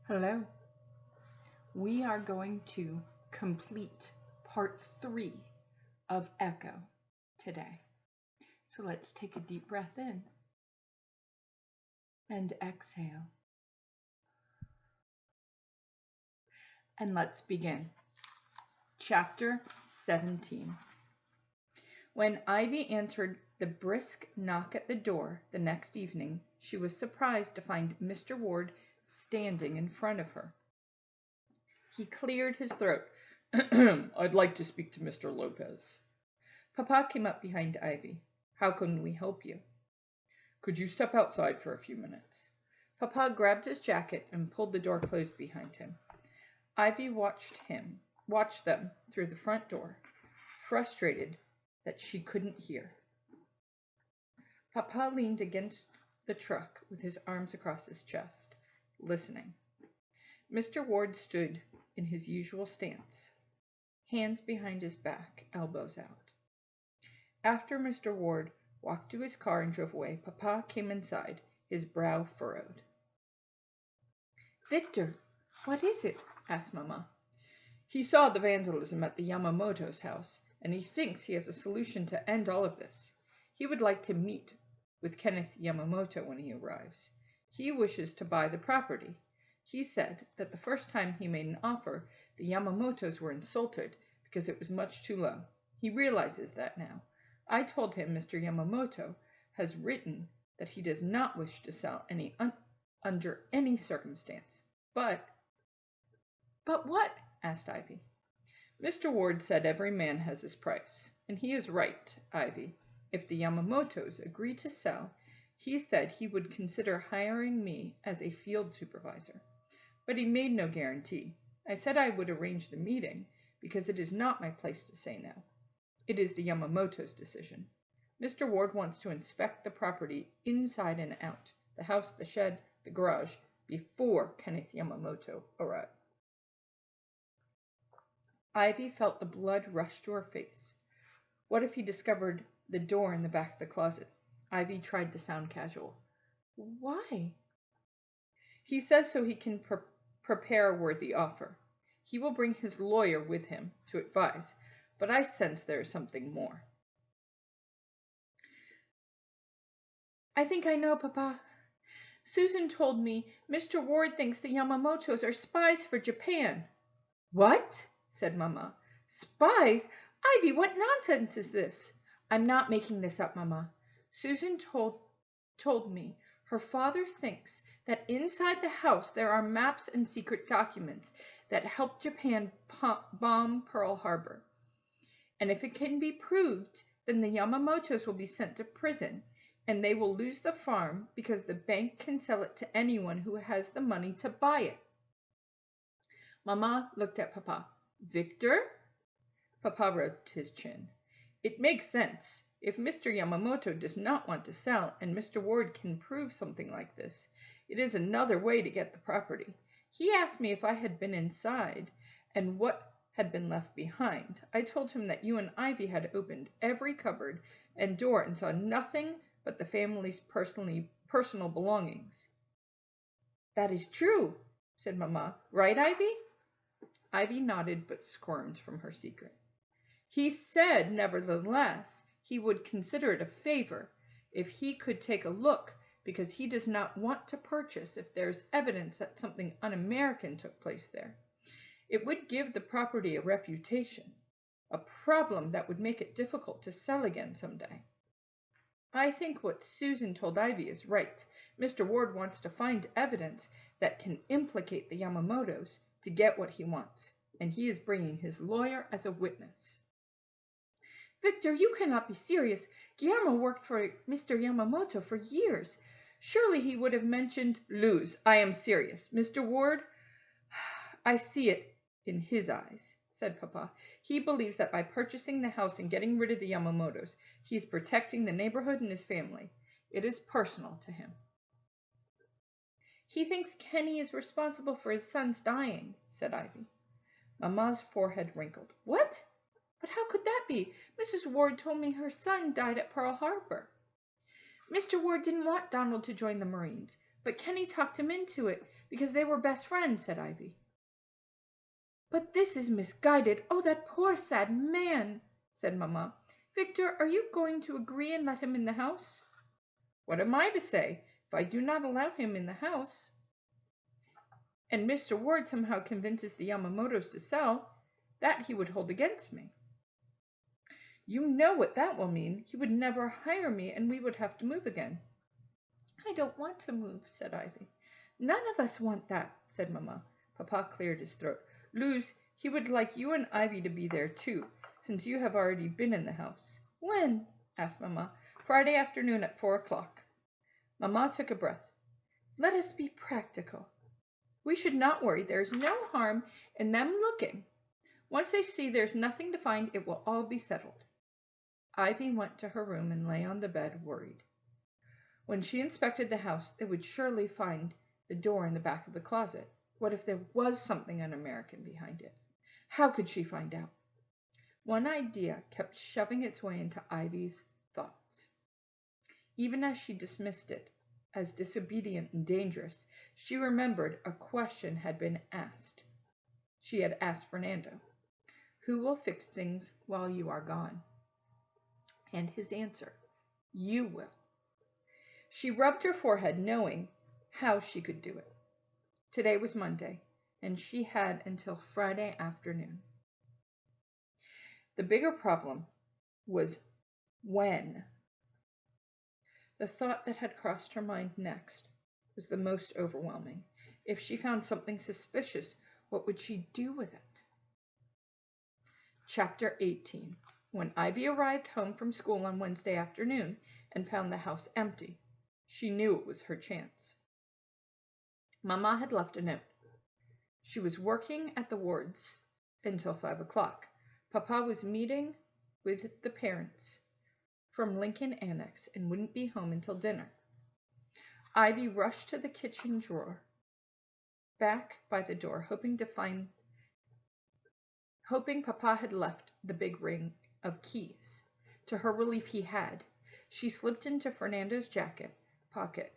Hello. We are going to complete part 3 of Echo today. So let's take a deep breath in and exhale. And let's begin. Chapter 17. When Ivy answered the brisk knock at the door the next evening, she was surprised to find Mr. Ward standing in front of her. He cleared his throat. I'd like to speak to Mr. Lopez. Papa came up behind Ivy. How can we help you? Could you step outside for a few minutes? Papa grabbed his jacket and pulled the door closed behind him. Ivy watched them through the front door, frustrated that she couldn't hear. Papa leaned against the truck with his arms across his chest, listening. Mr. Ward stood in his usual stance, hands behind his back, elbows out. After Mr. Ward walked to his car and drove away, Papa came inside, his brow furrowed. Victor, what is it? Asked Mama. He saw the vandalism at the Yamamoto's house, and he thinks he has a solution to end all of this. He would like to meet with Kenneth Yamamoto when he arrives. He wishes to buy the property. He said that the first time he made an offer, the Yamamotos were insulted because it was much too low. He realizes that now. I told him Mr. Yamamoto has written that he does not wish to sell under any circumstance. But what? Asked Ivy. Mr. Ward said every man has his price, and he is right, Ivy. If the Yamamotos agree to sell, he said he would consider hiring me as a field supervisor. But he made no guarantee. I said I would arrange the meeting, because it is not my place to say no. It is the Yamamoto's decision. Mr. Ward wants to inspect the property inside and out, the house, the shed, the garage, before Kenneth Yamamoto arrives. Ivy felt the blood rush to her face. What if he discovered the door in the back of the closet? Ivy tried to sound casual. Why? He says so he can prepare a worthy offer. He will bring his lawyer with him to advise, but I sense there is something more. I think I know, Papa. Susan told me Mr. Ward thinks the Yamamotos are spies for Japan. What? Said Mama. Spies? Ivy, what nonsense is this? I'm not making this up, Mama. Susan told me her father thinks that inside the house there are maps and secret documents that helped Japan bomb Pearl Harbor. And if it can be proved, then the Yamamotos will be sent to prison, and they will lose the farm because the bank can sell it to anyone who has the money to buy it. Mama looked at Papa. Victor? Papa rubbed his chin. It makes sense. If Mr. Yamamoto does not want to sell and Mr. Ward can prove something like this, it is another way to get the property. He asked me if I had been inside and what had been left behind. I told him that you and Ivy had opened every cupboard and door and saw nothing but the family's personal belongings. That is true, said Mama. Right, Ivy? Ivy nodded but squirmed from her secret. He said, nevertheless, he would consider it a favor if he could take a look, because he does not want to purchase if there's evidence that something un-American took place there. It would give the property a reputation, a problem that would make it difficult to sell again someday. I think what Susan told Ivy is right. Mr. Ward wants to find evidence that can implicate the Yamamotos to get what he wants, and he is bringing his lawyer as a witness. Victor, you cannot be serious. Guillermo worked for Mr. Yamamoto for years. Surely he would have mentioned... Luz, I am serious. Mr. Ward, I see it in his eyes, said Papa. He believes that by purchasing the house and getting rid of the Yamamotos, he is protecting the neighborhood and his family. It is personal to him. He thinks Kenny is responsible for his son's dying, said Ivy. Mama's forehead wrinkled. What? But how could that be? Mrs. Ward told me her son died at Pearl Harbor. Mr. Ward didn't want Donald to join the Marines. But Kenny talked him into it because they were best friends, said Ivy. But this is misguided. Oh, that poor sad man, said Mamma. Victor, are you going to agree and let him in the house? What am I to say if I do not allow him in the house? And Mr. Ward somehow convinces the Yamamotos to sell, that he would hold against me. You know what that will mean. He would never hire me, and we would have to move again. I don't want to move, said Ivy. None of us want that, said Mamma. Papa cleared his throat. Luz, he would like you and Ivy to be there too, since you have already been in the house. When? Asked Mamma. Friday afternoon at 4 o'clock. Mamma took a breath. Let us be practical. We should not worry. There is no harm in them looking. Once they see there's nothing to find, it will all be settled. Ivy went to her room and lay on the bed, worried. When she inspected the house, they would surely find the door in the back of the closet. What if there was something un-American behind it? How could she find out? One idea kept shoving its way into Ivy's thoughts. Even as she dismissed it as disobedient and dangerous, she remembered a question had been asked. She had asked Fernando, "Who will fix things while you are gone?" And his answer, "You will." She rubbed her forehead, knowing how she could do it. Today was Monday, and she had until Friday afternoon. The bigger problem was when. The thought that had crossed her mind next was the most overwhelming. If she found something suspicious, what would she do with it? Chapter 18. When Ivy arrived home from school on Wednesday afternoon and found the house empty, she knew it was her chance. Mamma had left a note. She was working at the wards until 5 o'clock. Papa was meeting with the parents from Lincoln Annex and wouldn't be home until dinner. Ivy rushed to the kitchen drawer, back by the door, hoping Papa had left the big ring of keys. To her relief, he had. She slipped into Fernando's jacket pocket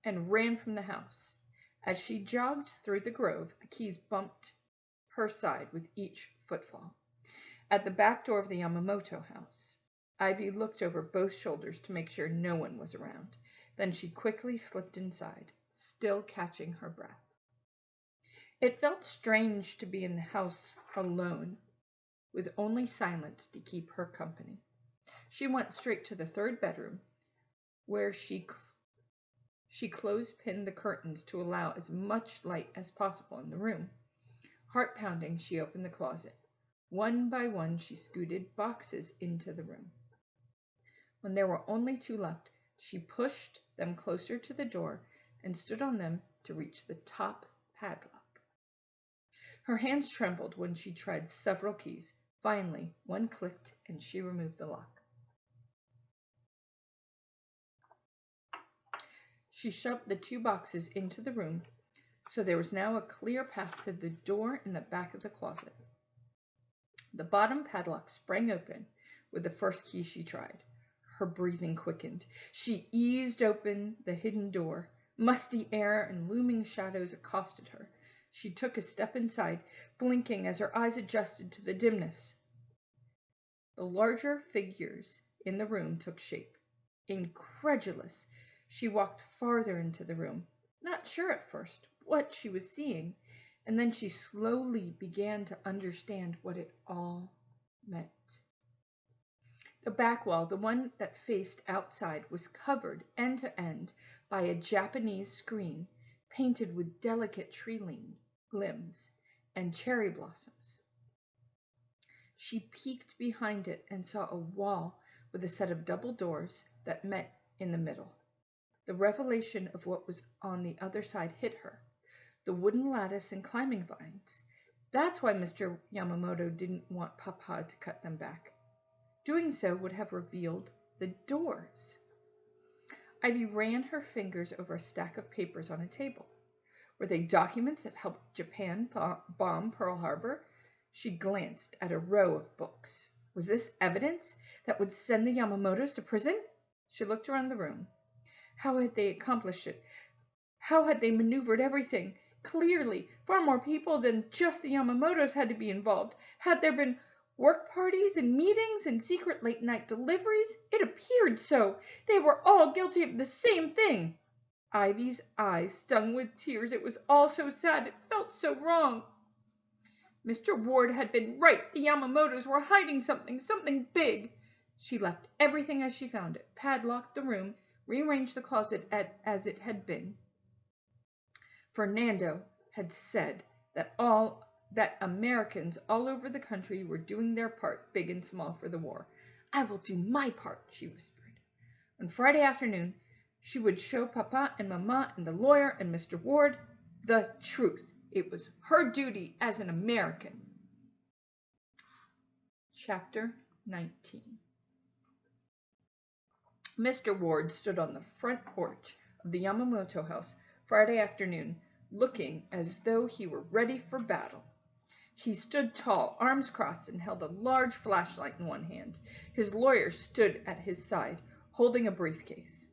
and ran from the house. As she jogged through the grove, the keys bumped her side with each footfall. At the back door of the Yamamoto house, Ivy looked over both shoulders to make sure no one was around. Then she quickly slipped inside, still catching her breath. It felt strange to be in the house alone, with only silence to keep her company. She went straight to the third bedroom, where she close-pinned the curtains to allow as much light as possible in the room. Heart-pounding, she opened the closet. One by one, she scooted boxes into the room. When there were only 2 left, she pushed them closer to the door and stood on them to reach the top padlock. Her hands trembled when she tried several keys. Finally, one clicked and she removed the lock. She shoved the 2 boxes into the room, so there was now a clear path to the door in the back of the closet. The bottom padlock sprang open with the first key she tried. Her breathing quickened. She eased open the hidden door. Musty air and looming shadows accosted her. She took a step inside, blinking as her eyes adjusted to the dimness. The larger figures in the room took shape. Incredulous, she walked farther into the room, not sure at first what she was seeing, and then she slowly began to understand what it all meant. The back wall, the one that faced outside, was covered end to end by a Japanese screen painted with delicate tree limbs and cherry blossoms. She peeked behind it and saw a wall with a set of double doors that met in the middle. The revelation of what was on the other side hit her. The wooden lattice and climbing vines. That's why Mr. Yamamoto didn't want Papa to cut them back. Doing so would have revealed the doors. Ivy ran her fingers over a stack of papers on a table. Were they documents that helped Japan bomb Pearl Harbor? She glanced at a row of books. Was this evidence that would send the Yamamotos to prison? She looked around the room. How had they accomplished it? How had they maneuvered everything? Clearly, far more people than just the Yamamotos had to be involved. Had there been work parties and meetings and secret late-night deliveries? It appeared so. They were all guilty of the same thing. Ivy's eyes stung with tears. It was all so sad. It felt so wrong. Mr. Ward had been right. The Yamamotos were hiding something big. She left everything as she found it, padlocked the room, rearranged the closet as it had been. Fernando had said that Americans all over the country were doing their part, big and small, for the war. I will do my part, she whispered. On Friday afternoon, she would show Papa and Mama and the lawyer and Mr. Ward the truth. It was her duty as an American. Chapter 19. Mr. Ward stood on the front porch of the Yamamoto house Friday afternoon, looking as though he were ready for battle. He stood tall, arms crossed, and held a large flashlight in one hand. His lawyer stood at his side, holding a briefcase.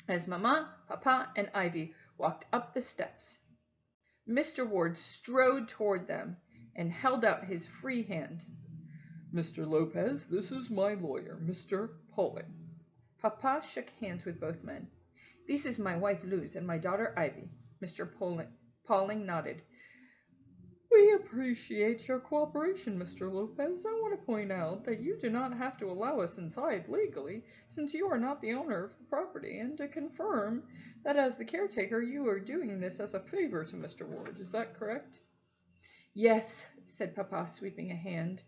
As Mama, Papa, and Ivy walked up the steps, Mr. Ward strode toward them and held out his free hand. "Mr. Lopez, this is my lawyer, Mr. Pauling." Papa shook hands with both men. "This is my wife Luz and my daughter Ivy." Mr. Pauling nodded. "We appreciate your cooperation, Mr. Lopez. I want to point out that you do not have to allow us inside legally, since you are not the owner of the property, and to confirm that as the caretaker you are doing this as a favor to Mr. Ward. Is that correct?" "Yes," said Papa, sweeping a hand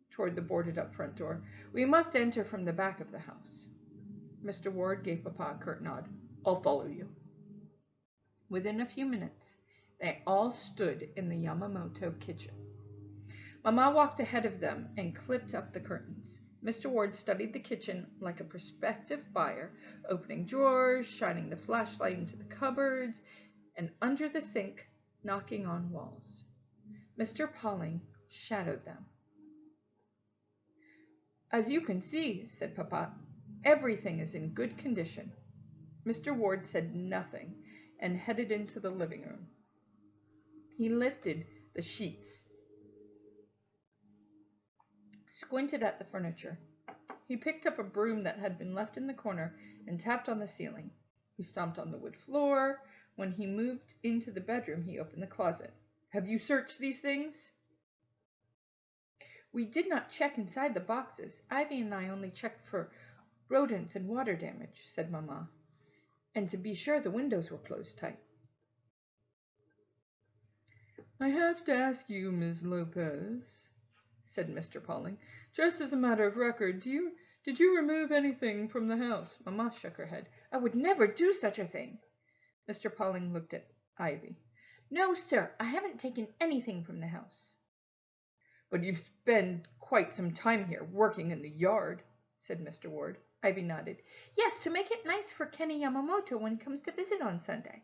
toward the boarded-up front door. "We must enter from the back of the house." Mr. Ward gave Papa a curt nod. "I'll follow you." Within a few minutes, they all stood in the Yamamoto kitchen. Mama walked ahead of them and clipped up the curtains. Mr. Ward studied the kitchen like a prospective buyer, opening drawers, shining the flashlight into the cupboards, and under the sink, knocking on walls. Mr. Pauling shadowed them. "As you can see," said Papa, "everything is in good condition." Mr. Ward said nothing and headed into the living room. He lifted the sheets, squinted at the furniture. He picked up a broom that had been left in the corner and tapped on the ceiling. He stomped on the wood floor. When he moved into the bedroom, he opened the closet. "Have you searched these things?" "We did not check inside the boxes. Ivy and I only checked for rodents and water damage," said Mama. "And to be sure the windows were closed tight." "I have to ask you, Ms. Lopez," said Mr. Pauling, "just as a matter of record, did you remove anything from the house?" Mama shook her head. "I would never do such a thing." Mr. Pauling looked at Ivy. "No, sir, I haven't taken anything from the house." "But you've spent quite some time here, working in the yard," said Mr. Ward. Ivy nodded. "Yes, to make it nice for Kenny Yamamoto when he comes to visit on Sunday."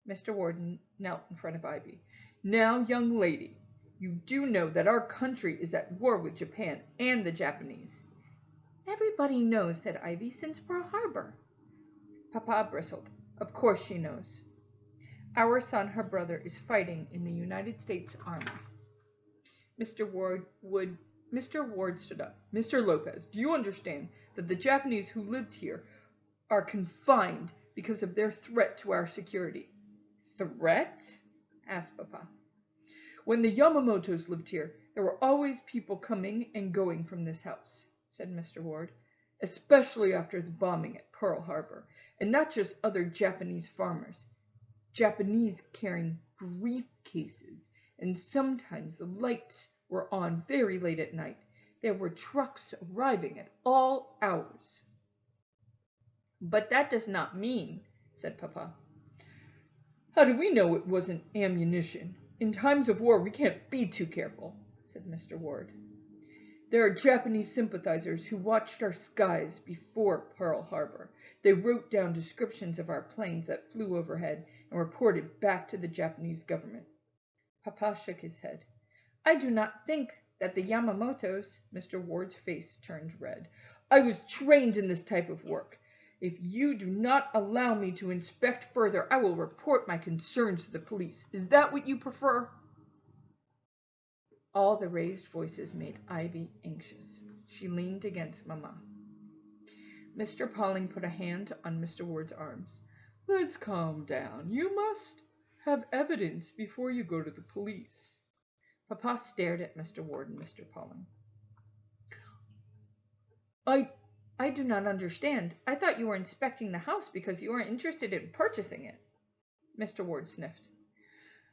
Mr. Ward knelt in front of Ivy. "Now, young lady, you do know that our country is at war with Japan and the Japanese." "Everybody knows," said Ivy, "since Pearl Harbor." Papa bristled. "Of course she knows. Our son, her brother, is fighting in the United States Army." Mr. Ward stood up. "Mr. Lopez, do you understand that the Japanese who lived here are confined because of their threat to our security?" "Threat?" asked Papa. "When the Yamamotos lived here, there were always people coming and going from this house," said Mr. Ward, "especially after the bombing at Pearl Harbor, and not just other Japanese farmers. Japanese carrying briefcases, and sometimes the lights were on very late at night. There were trucks arriving at all hours." "But that does not mean," said Papa. "How do we know it wasn't ammunition? In times of war, we can't be too careful," said Mr. Ward. "There are Japanese sympathizers who watched our skies before Pearl Harbor. They wrote down descriptions of our planes that flew overhead and reported back to the Japanese government." Papa shook his head. "I do not think that the Yamamotos—" Mr. Ward's face turned red. "I was trained in this type of work. If you do not allow me to inspect further, I will report my concerns to the police. Is that what you prefer?" All the raised voices made Ivy anxious. She leaned against Mamma. Mr. Pauling put a hand on Mr. Ward's arms. "Let's calm down. You must have evidence before you go to the police." Papa stared at Mr. Ward and Mr. Pauling. I do not understand. I thought you were inspecting the house because you are interested in purchasing it." Mr. Ward sniffed.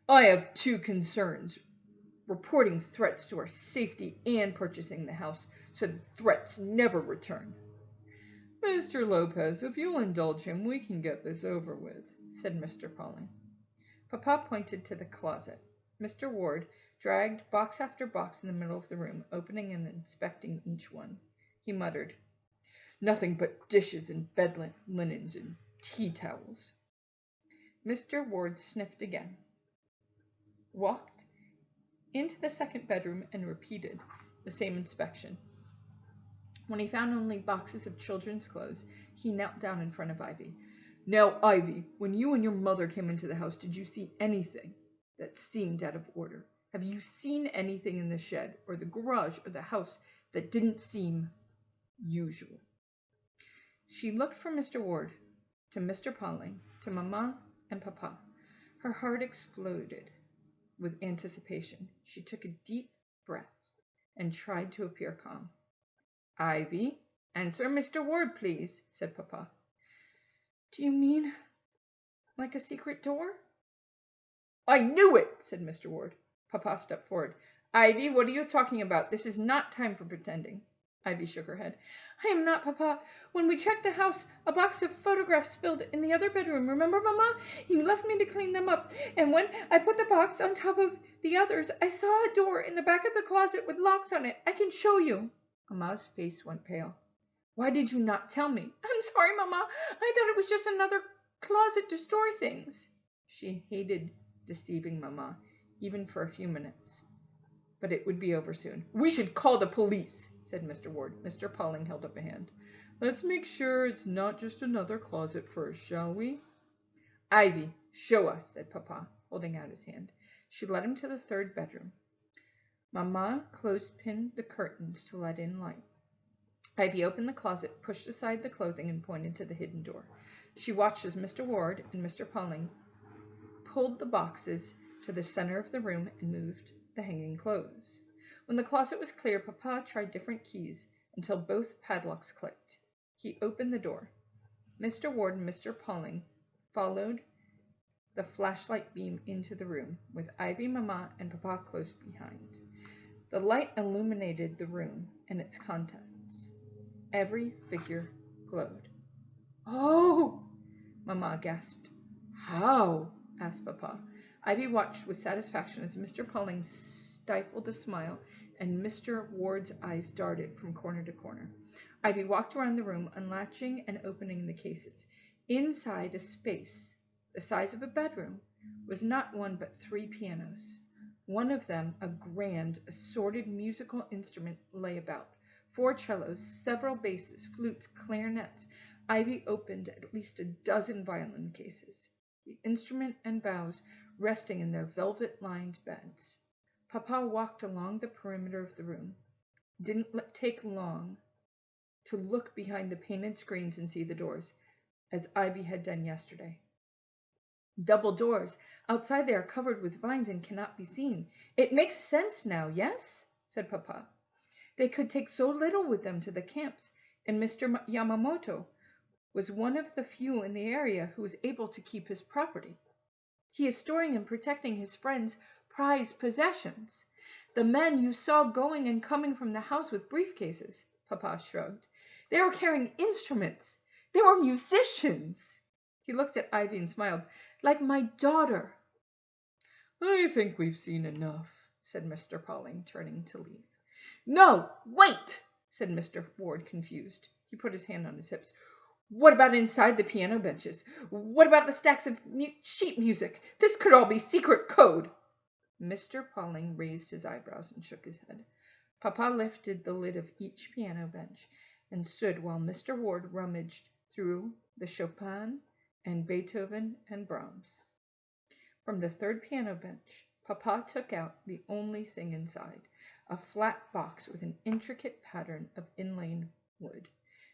"I have two concerns: reporting threats to our safety and purchasing the house so the threats never return." "Mr. Lopez, if you'll indulge him, we can get this over with," said Mr. Pauling. Papa pointed to the closet. Mr. Ward dragged box after box in the middle of the room, opening and inspecting each one. He muttered, "Nothing but dishes and bed linens and tea towels." Mr. Ward sniffed again, walked into the second bedroom, and repeated the same inspection. When he found only boxes of children's clothes, he knelt down in front of Ivy. "Now, Ivy, when you and your mother came into the house, did you see anything that seemed out of order? Have you seen anything in the shed or the garage or the house that didn't seem usual?" She looked from Mr. Ward to Mr. Pauling to Mamma and Papa. Her heart exploded with anticipation. She took a deep breath and tried to appear calm. "Ivy, answer Mr. Ward, please," said Papa. "Do you mean like a secret door?" "I knew it," said Mr. Ward. Papa stepped forward. "Ivy, what are you talking about? This is not time for pretending." Ivy shook her head. "I am not, Papa. When we checked the house, a box of photographs spilled in the other bedroom. Remember, Mamma? You left me to clean them up. And when I put the box on top of the others, I saw a door in the back of the closet with locks on it. I can show you." Mamma's face went pale. "Why did you not tell me?" "I'm sorry, Mamma. I thought it was just another closet to store things." She hated deceiving Mamma, even for a few minutes. But it would be over soon. "We should call the police," said Mr. Ward. Mr. Pauling held up a hand. "Let's make sure it's not just another closet first, shall we?" "Ivy, show us," said Papa, holding out his hand. She led him to the third bedroom. Mamma close-pinned the curtains to let in light. Ivy opened the closet, pushed aside the clothing, and pointed to the hidden door. She watched as Mr. Ward and Mr. Pauling pulled the boxes to the center of the room and moved the hanging clothes. When the closet was clear, Papa tried different keys until both padlocks clicked. He opened the door. Mr. Ward and Mr. Pauling followed the flashlight beam into the room, with Ivy, Mamma, and Papa close behind. The light illuminated the room and its contents. Every figure glowed. "Oh!" Mamma gasped. "How?" asked Papa. Ivy watched with satisfaction as Mr. Pauling stifled a smile and Mr. Ward's eyes darted from corner to corner. Ivy walked around the room, unlatching and opening the cases. Inside a space the size of a bedroom was not one but 3 pianos. One of them, a grand, assorted musical instrument, lay about. 4 cellos, several basses, flutes, clarinets. Ivy opened at least a dozen violin cases, the instrument and bows resting in their velvet-lined beds. Papa walked along the perimeter of the room. It didn't take long to look behind the painted screens and see the doors, as Ivy had done yesterday. "Double doors. Outside they are covered with vines and cannot be seen. It makes sense now, yes?" said Papa. "They could take so little with them to the camps, and Mr. Yamamoto was one of the few in the area who was able to keep his property. He is storing and protecting his friends' prized possessions. The men you saw going and coming from the house with briefcases," Papa shrugged. "They were carrying instruments. They were musicians." He looked at Ivy and smiled. "Like my daughter." "I think we've seen enough," said Mr. Pauling, turning to leave. "No, wait," said Mr. Ward, confused. He put his hand on his hips. "What about inside the piano benches? What about the stacks of sheet music? This could all be secret code." Mr. Pauling raised his eyebrows and shook his head. Papa lifted the lid of each piano bench and stood while Mr. Ward rummaged through the Chopin and Beethoven and Brahms. From the third piano bench, Papa took out the only thing inside, a flat box with an intricate pattern of inlaid wood,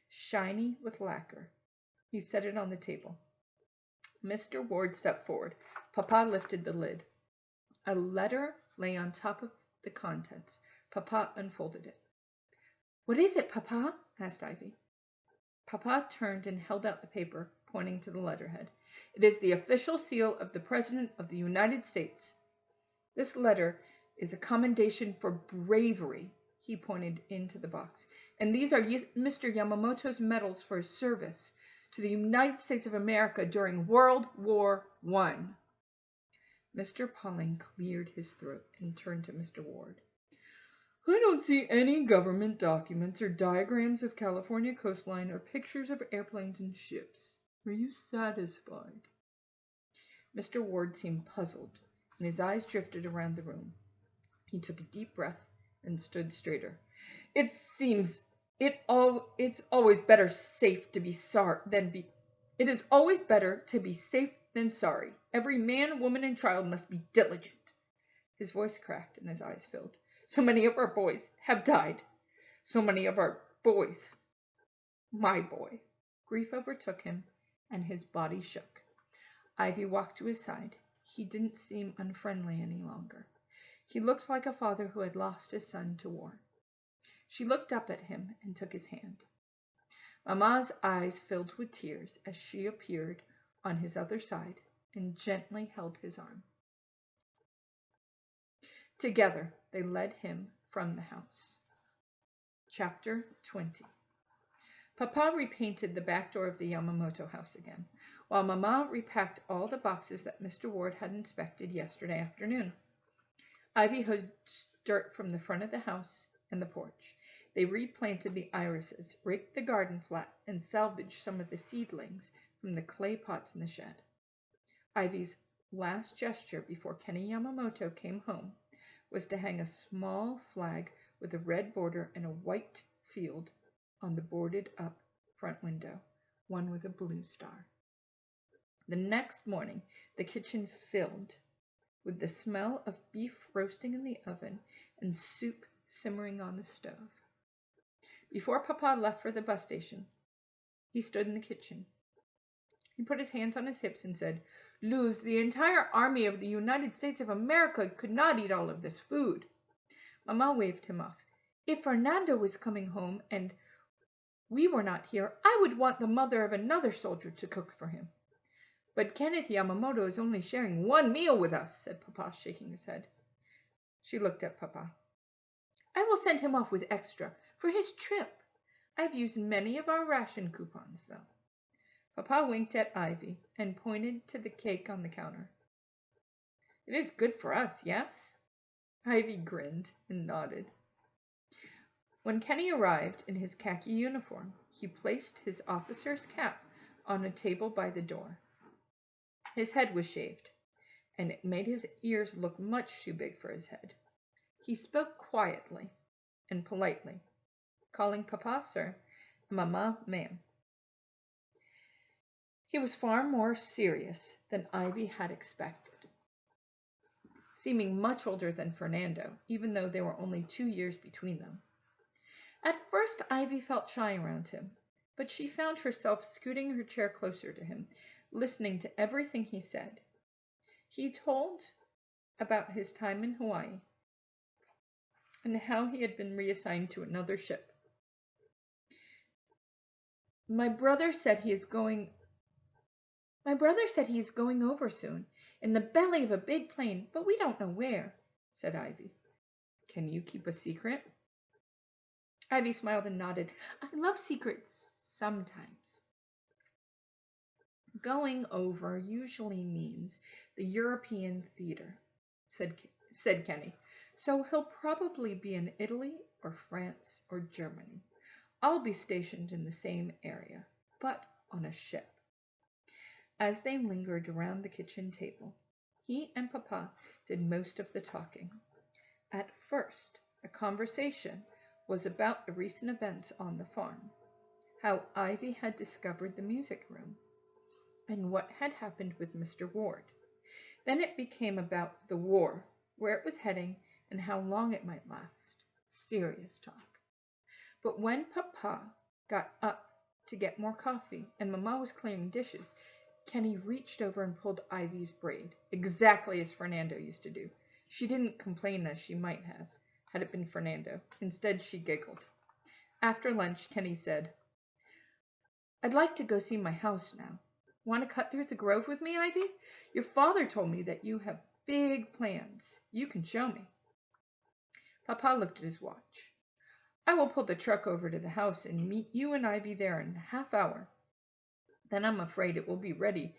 shiny with lacquer. He set it on the table. Mr. Ward stepped forward. Papa lifted the lid. A letter lay on top of the contents. Papa unfolded it. "What is it, Papa?" asked Ivy. Papa turned and held out the paper, pointing to the letterhead. "It is the official seal of the President of the United States. This letter is a commendation for bravery." He pointed into the box. "And these are Mr. Yamamoto's medals for his service to the United States of America during World War I." Mr. Pauling cleared his throat and turned to Mr. Ward. "I don't see any government documents or diagrams of California coastline or pictures of airplanes and ships. Are you satisfied?" Mr. Ward seemed puzzled, and his eyes drifted around the room. He took a deep breath and stood straighter. It's always better safe to be sorry than be. It is always better to be safe than sorry. Every man, woman, and child must be diligent." His voice cracked and his eyes filled. "So many of our boys have died. So many of our boys. My boy." Grief overtook him, and his body shook. Ivy walked to his side. He didn't seem unfriendly any longer. He looked like a father who had lost his son to war. She looked up at him and took his hand. Mamma's eyes filled with tears as she appeared on his other side and gently held his arm. Together they led him from the house. Chapter 20. Papa repainted the back door of the Yamamoto house again, while Mamma repacked all the boxes that Mr. Ward had inspected yesterday afternoon. Ivy hoed dirt from the front of the house and the porch. They replanted the irises, raked the garden flat, and salvaged some of the seedlings from the clay pots in the shed. Ivy's last gesture before Kenny Yamamoto came home was to hang a small flag with a red border and a white field on the boarded-up front window, one with a blue star. The next morning, the kitchen filled with the smell of beef roasting in the oven and soup simmering on the stove. Before Papa left for the bus station, he stood in the kitchen. He put his hands on his hips and said, "Luz, the entire army of the United States of America could not eat all of this food." Mamma waved him off. "If Fernando was coming home and we were not here, I would want the mother of another soldier to cook for him." "But Kenneth Yamamoto is only sharing one meal with us," said Papa, shaking his head. She looked at Papa. "I will send him off with extra for his trip. I've used many of our ration coupons, though." Papa winked at Ivy and pointed to the cake on the counter. "It is good for us, yes?" Ivy grinned and nodded. When Kenny arrived in his khaki uniform, he placed his officer's cap on a table by the door. His head was shaved, and it made his ears look much too big for his head. He spoke quietly and politely, calling Papa sir and Mamma ma'am. He was far more serious than Ivy had expected, seeming much older than Fernando, even though there were only 2 years between them. At first, Ivy felt shy around him, but she found herself scooting her chair closer to him, listening to everything he said. He told about his time in Hawaii and how he had been reassigned to another ship. My brother said he is going over soon, in the belly of a big plane, but we don't know where," said Ivy. "Can you keep a secret?" Ivy smiled and nodded. "I love secrets sometimes." "Going over usually means the European theater," said Kenny. "So he'll probably be in Italy or France or Germany. I'll be stationed in the same area, but on a ship." As they lingered around the kitchen table, he and Papa did most of the talking. At first, the conversation was about the recent events on the farm. how Ivy had discovered the music room, and what had happened with Mr. Ward. Then it became about the war, where it was heading, and how long it might last. Serious talk. But when Papa got up to get more coffee and Mama was clearing dishes, Kenny reached over and pulled Ivy's braid, exactly as Fernando used to do. She didn't complain as she might have, had it been Fernando. Instead, she giggled. After lunch, Kenny said, "I'd like to go see my house now. Want to cut through the grove with me, Ivy? Your father told me that you have big plans. You can show me." Papa looked at his watch. "I will pull the truck over to the house and meet you and Ivy there in a half hour. Then I'm afraid it'll be already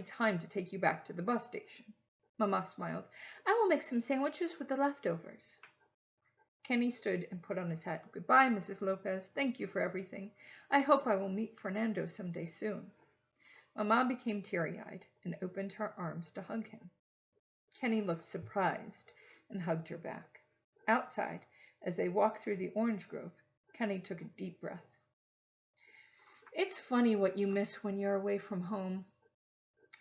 time to take you back to the bus station." Mama smiled. "I will make some sandwiches with the leftovers." Kenny stood and put on his hat. "Goodbye, Mrs. Lopez. Thank you for everything. I hope I will meet Fernando someday soon." Mama became teary-eyed and opened her arms to hug him. Kenny looked surprised and hugged her back. Outside, as they walked through the orange grove, Kenny took a deep breath. "It's funny what you miss when you're away from home.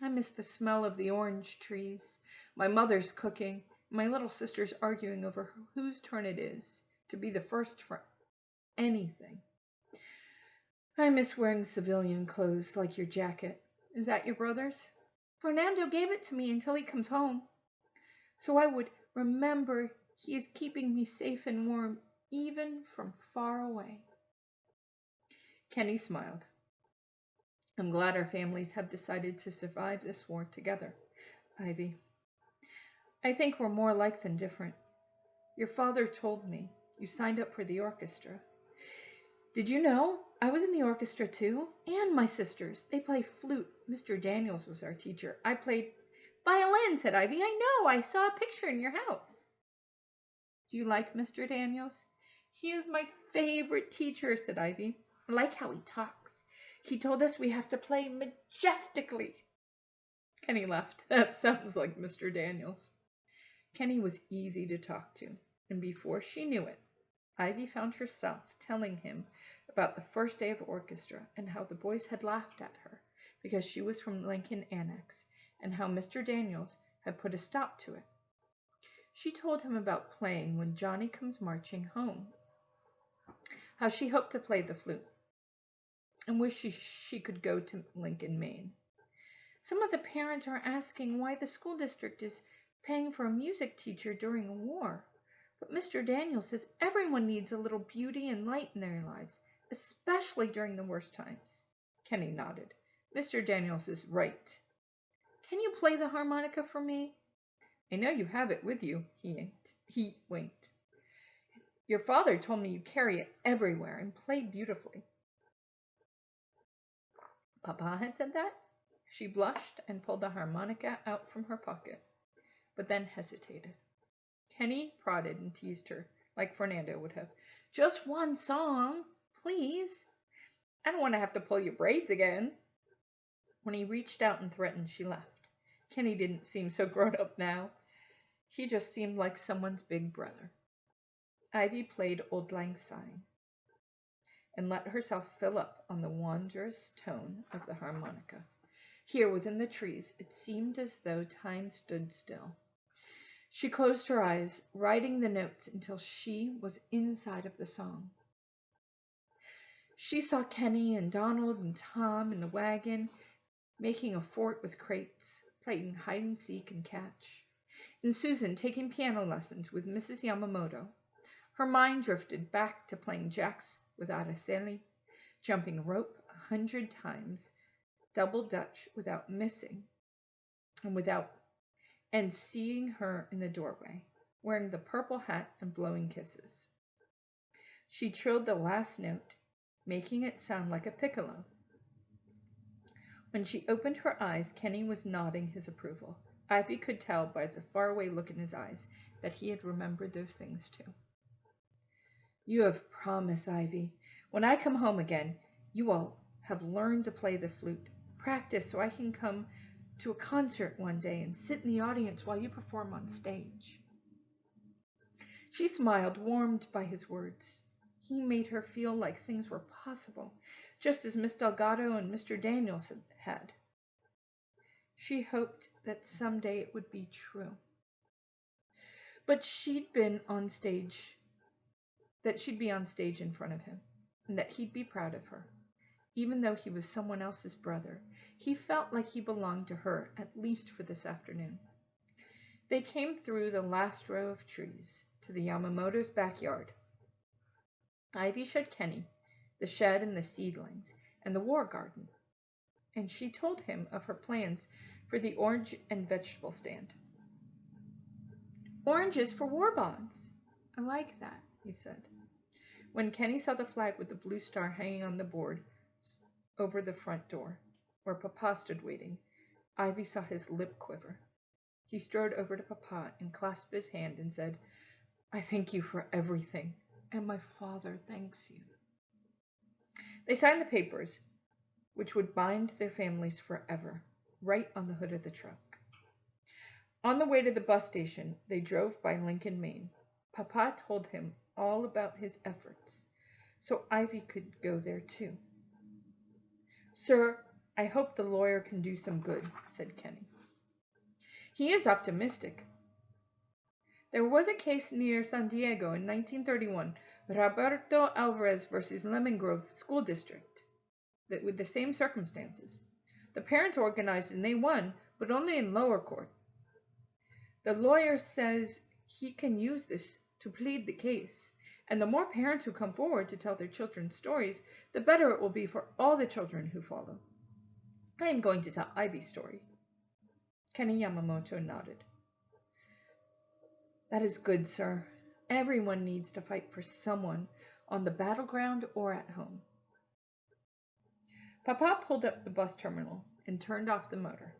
I miss the smell of the orange trees, my mother's cooking, my little sisters arguing over whose turn it is to be the first for anything. I miss wearing civilian clothes like your jacket. Is that your brother's?" "Fernando gave it to me until he comes home, so I would remember he is keeping me safe and warm, even from far away." Kenny smiled. "I'm glad our families have decided to survive this war together, Ivy. I think we're more alike than different. Your father told me you signed up for the orchestra. Did you know? I was in the orchestra too, and my sisters. They play flute. Mr. Daniels was our teacher. I played violin," said Ivy. "I know. I saw a picture in your house." "Do you like Mr. Daniels?" "He is my favorite teacher," said Ivy. "I like how he talks. He told us we have to play majestically." Kenny laughed. "That sounds like Mr. Daniels." Kenny was easy to talk to, and before she knew it, Ivy found herself telling him about the first day of orchestra and how the boys had laughed at her because she was from Lincoln Annex and how Mr. Daniels had put a stop to it. She told him about playing When Johnny Comes Marching Home, how she hoped to play the flute, and wished she could go to Lincoln, Maine. "Some of the parents are asking why the school district is paying for a music teacher during a war. But Mr. Daniels says everyone needs a little beauty and light in their lives, especially during the worst times." Kenny nodded. "Mr. Daniels is right. Can you play the harmonica for me? I know you have it with you." He winked. "Your father told me you carry it everywhere and play beautifully." Papa had said that? She blushed and pulled the harmonica out from her pocket, but then hesitated. Kenny prodded and teased her, like Fernando would have. "Just one song, please. I don't want to have to pull your braids again." When he reached out and threatened, she laughed. Kenny didn't seem so grown up now. He just seemed like someone's big brother. Ivy played Auld Lang Syne and let herself fill up on the wondrous tone of the harmonica. Here within the trees, it seemed as though time stood still. She closed her eyes, writing the notes until she was inside of the song. She saw Kenny and Donald and Tom in the wagon, making a fort with crates, playing hide and seek and catch, and Susan taking piano lessons with Mrs. Yamamoto. Her mind drifted back to playing jacks with Araceli, jumping rope 100 times, double Dutch without missing, and seeing her in the doorway, wearing the purple hat and blowing kisses. She trilled the last note, making it sound like a piccolo. When she opened her eyes, Kenny was nodding his approval. Ivy could tell by the faraway look in his eyes that he had remembered those things too. "You have promised, Ivy. When I come home again, you will have learned to play the flute. Practice so I can come to a concert one day and sit in the audience while you perform on stage." She smiled, warmed by his words. He made her feel like things were possible, just as Miss Delgado and Mr. Daniels had. She hoped that someday it would be true. But she'd be on stage in front of him, and that he'd be proud of her. Even though he was someone else's brother, he felt like he belonged to her, at least for this afternoon. They came through the last row of trees to the Yamamoto's backyard. Ivy showed Kenny the shed and the seedlings and the war garden, and she told him of her plans for the orange and vegetable stand. Oranges for war bonds. I like that, he said. When Kenny saw the flag with the blue star hanging on the board over the front door, where Papa stood waiting, Ivy saw his lip quiver. He strode over to Papa and clasped his hand and said, "I thank you for everything, and my father thanks you." They signed the papers, which would bind their families forever, right on the hood of the truck. On the way to the bus station, they drove by Lincoln, Maine. Papa told him all about his efforts, so Ivy could go there too. "Sir, I hope the lawyer can do some good," said Kenny. "He is optimistic. There was a case near San Diego in 1931, Roberto Alvarez versus Lemon Grove School District, with the same circumstances. The parents organized and they won, but only in lower court. The lawyer says he can use this to plead the case, and the more parents who come forward to tell their children's stories, the better it will be for all the children who follow. I am going to tell Ivy's story." Kenny Yamamoto nodded. "That is good, sir. Everyone needs to fight for someone on the battleground or at home." Papa pulled up the bus terminal and turned off the motor.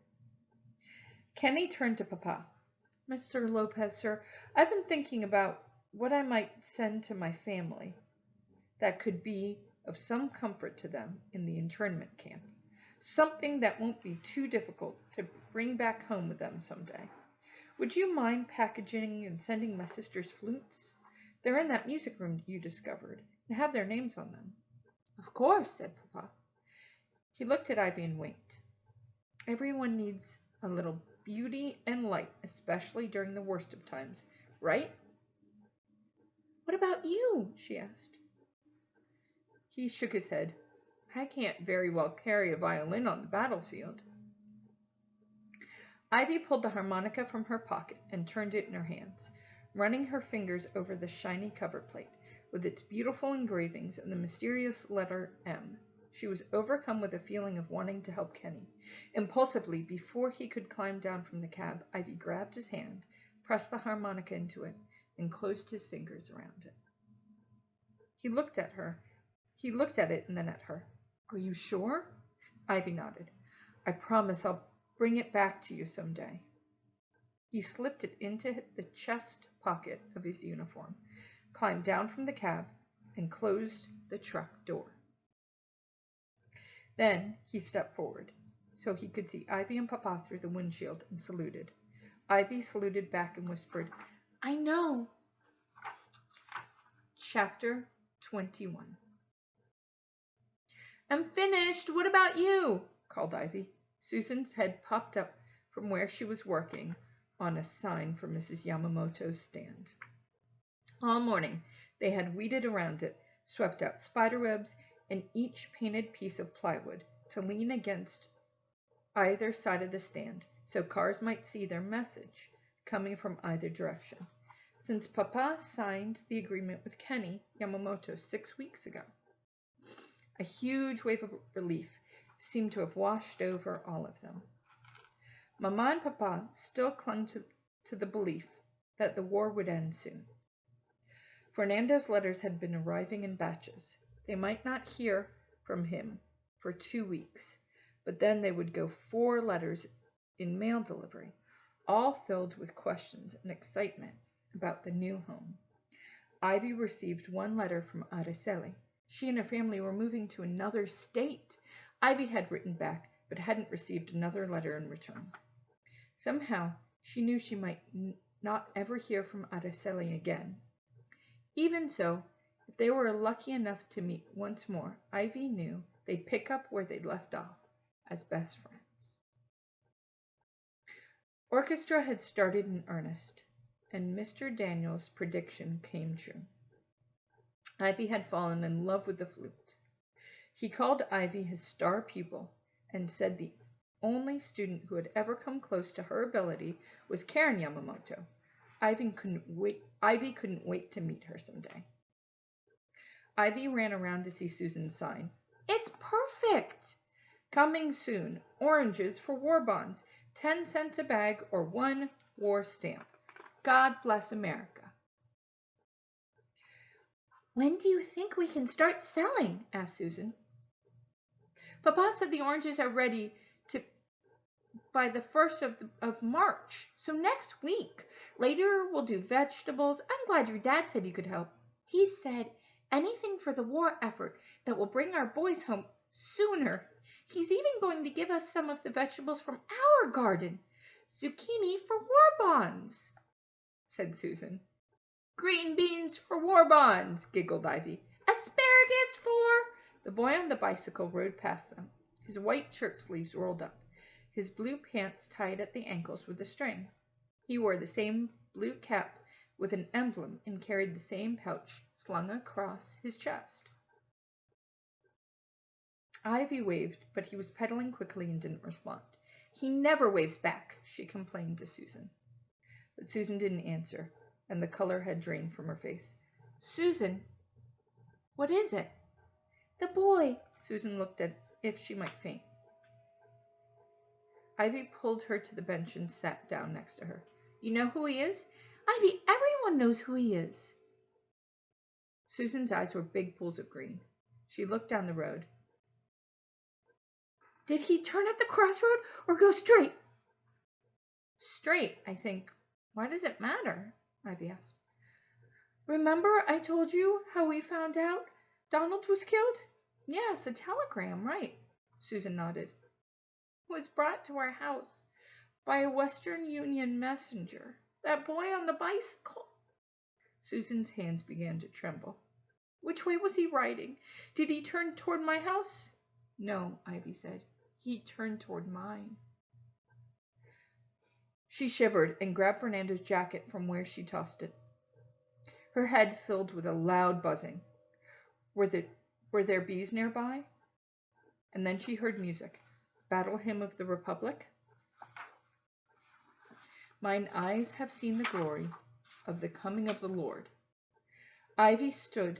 Kenny turned to Papa. "Mr. Lopez, sir, I've been thinking about what I might send to my family that could be of some comfort to them in the internment camp. Something that won't be too difficult to bring back home with them someday. Would you mind packaging and sending my sister's flutes? They're in that music room you discovered and have their names on them." "Of course," said Papa. He looked at Ivy and winked. "Everyone needs a little beauty and light, especially during the worst of times, right?" "What about you?" she asked. He shook his head. "I can't very well carry a violin on the battlefield." Ivy pulled the harmonica from her pocket and turned it in her hands, running her fingers over the shiny cover plate with its beautiful engravings and the mysterious letter M. She was overcome with a feeling of wanting to help Kenny. Impulsively, before he could climb down from the cab, Ivy grabbed his hand, pressed the harmonica into it, and closed his fingers around it. He looked at it and then at her. "Are you sure?" Ivy nodded. "I promise I'll bring it back to you someday." He slipped it into the chest pocket of his uniform, climbed down from the cab, and closed the truck door. Then he stepped forward, so he could see Ivy and Papa through the windshield, and saluted. Ivy saluted back and whispered, "I know." Chapter 21. "I'm finished. What about you?" called Ivy. Susan's head popped up from where she was working on a sign for Mrs. Yamamoto's stand. All morning they had weeded around it, swept out spiderwebs, and each painted piece of plywood to lean against either side of the stand so cars might see their message coming from either direction, since Papa signed the agreement with Kenny Yamamoto 6 weeks ago. A huge wave of relief seemed to have washed over all of them. Mama and Papa still clung to the belief that the war would end soon. Fernando's letters had been arriving in batches. They might not hear from him for 2 weeks, but then they would go 4 letters in mail delivery, all filled with questions and excitement about the new home. Ivy received 1 letter from Araceli. She and her family were moving to another state. Ivy had written back, but hadn't received another letter in return. Somehow, she knew she might not ever hear from Araceli again. Even so, If they were lucky enough to meet once more, Ivy knew they'd pick up where they'd left off, as best friends. Orchestra had started in earnest, and Mr. Daniel's prediction came true. Ivy had fallen in love with the flute. He called Ivy his star pupil and said the only student who had ever come close to her ability was Karen Yamamoto. Ivy couldn't wait to meet her someday. Ivy ran around to see Susan's sign. It's perfect! Coming soon. Oranges for war bonds. 10 cents a bag or 1 war stamp. God bless America. When do you think we can start selling? Asked Susan. Papa said the oranges are ready by the 1st of March, so next week. Later we'll do vegetables. I'm glad your dad said you could help. He said anything for the war effort that will bring our boys home sooner. He's even going to give us some of the vegetables from our garden. Zucchini for war bonds, said Susan. Green beans for war bonds, giggled Ivy. Asparagus for... The boy on the bicycle rode past them, his white shirt sleeves rolled up, his blue pants tied at the ankles with a string. He wore the same blue cap with an emblem and carried the same pouch slung across his chest. Ivy waved, but he was pedaling quickly and didn't respond. He never waves back, she complained to Susan. But Susan didn't answer, and the color had drained from her face. Susan, what is it? The boy. Susan looked as if she might faint. Ivy pulled her to the bench and sat down next to her. You know who he is? Ivy, everyone knows who he is. Susan's eyes were big pools of green. She looked down the road. Did he turn at the crossroad or go straight? Straight, I think. Why does it matter? Ivy asked. Remember I told you how we found out Donald was killed? Yes, a telegram, right. Susan nodded. It was brought to our house by a Western Union messenger. That boy on the bicycle. Susan's hands began to tremble. Which way was he riding? Did he turn toward my house? No, Ivy said. He turned toward mine. She shivered and grabbed Fernando's jacket from where she tossed it. Her head filled with a loud buzzing. Were there bees nearby? And then she heard music. Battle Hymn of the Republic. Mine eyes have seen the glory of the coming of the Lord. Ivy stood.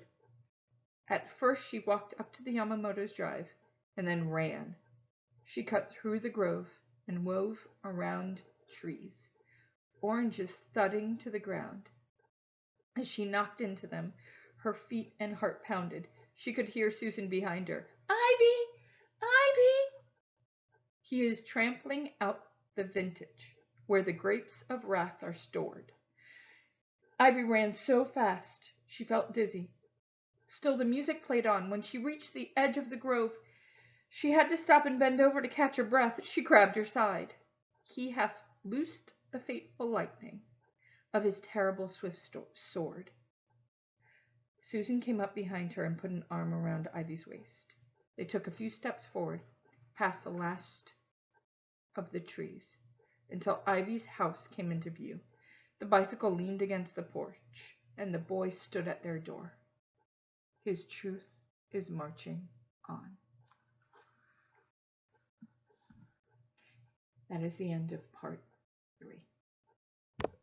At first she walked up to the Yamamoto's drive and then ran. She cut through the grove and wove around trees, oranges thudding to the ground. As she knocked into them, her feet and heart pounded. She could hear Susan behind her. Ivy! Ivy! He is trampling out the vintage, where the grapes of wrath are stored. Ivy ran so fast, she felt dizzy. Still the music played on. When she reached the edge of the grove, she had to stop and bend over to catch her breath. She grabbed her side. He hath loosed the fateful lightning of his terrible swift sword. Susan came up behind her and put an arm around Ivy's waist. They took a few steps forward, past the last of the trees, until Ivy's house came into view. The bicycle leaned against the porch, and the boy stood at their door. His truth is marching on. That is the end of part